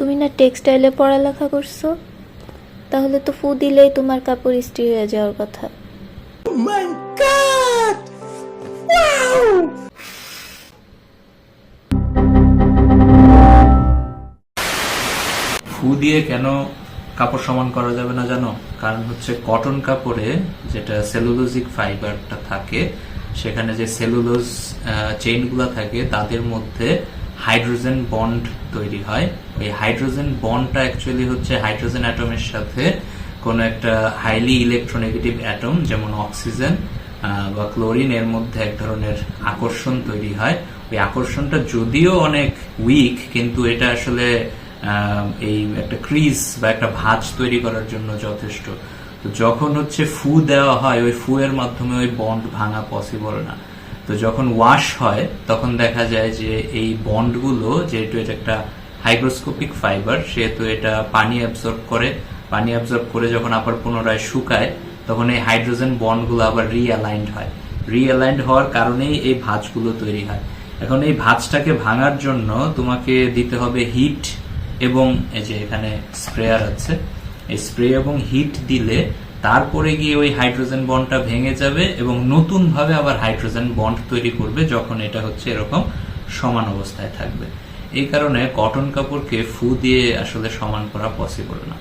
তুমি না টেক্সটাইলে পড়ালেখা করছো, তাহলে তো ফু দিলেই তোমার কাপড় ইস্ত্রি হয়ে যাওয়ার কথা। ফু দিয়ে কেন কাপড় সমান করা যাবে না জানো? কারণ হচ্ছে কটন কাপড়ে যেটা সেলুলোজিক ফাইবারটা থাকে, সেখানে যে সেলুলোজ চেইনগুলো থাকে তাদের মধ্যে হাইড্রোজেন বন্ড তৈরি হয়। এই হাইড্রোজেন বন্ডটা অ্যাকচুয়ালি হচ্ছে হাইড্রোজেন অ্যাটমের সাথে কোনো একটা হাইলি ইলেকট্রোনেগেটিভ অ্যাটম যেমন অক্সিজেন বা ক্লোরিন এর মধ্যে এক ধরনের আকর্ষণ তৈরি হয়। ওই আকর্ষণটা যদিও অনেক উইক, কিন্তু এটা আসলে এই একটা ক্রিজ বা একটা ভাঁজ তৈরি করার জন্য যথেষ্ট। তো যখন হচ্ছে ফু দেওয়া হয়, ওই ফু এর মাধ্যমে ওই বন্ড ভাঙা পসিবল না। তো যখন ওয়াশ হয় তখন দেখা যায় যে এই বন্ডগুলো, যেহেতু এটা একটা হাইগ্রোস্কোপিক ফাইবার, সেহেতু এটা পানি অ্যাবজর্ব করে। পানি অ্যাবজর্ব করে যখন আবার পুনরায় শুকায়, তখন এই হাইড্রোজেন বন্ডগুলো আবার রিঅ্যালাইন্ড হয়। রিঅ্যালাইন্ড হওয়ার কারণেই এই ভাঁজগুলো তৈরি হয়। এখন এই ভাঁজটাকে ভাঙার জন্য তোমাকে দিতে হবে হিট, এবং এই যে এখানে স্প্রেয়ার আছে, এই স্প্রে এবং হিট দিলে তারপরে গিয়ে ওই হাইড্রোজেন বন্ডটা ভেঙে যাবে এবং নতুন ভাবে আবার হাইড্রোজেন বন্ড তৈরি করবে যখন এটা হচ্ছে এরকম সমান অবস্থায় থাকবে। এই কারণে কটন কাপড়কে ফু দিয়ে আসলে সমান করা পসিবল না।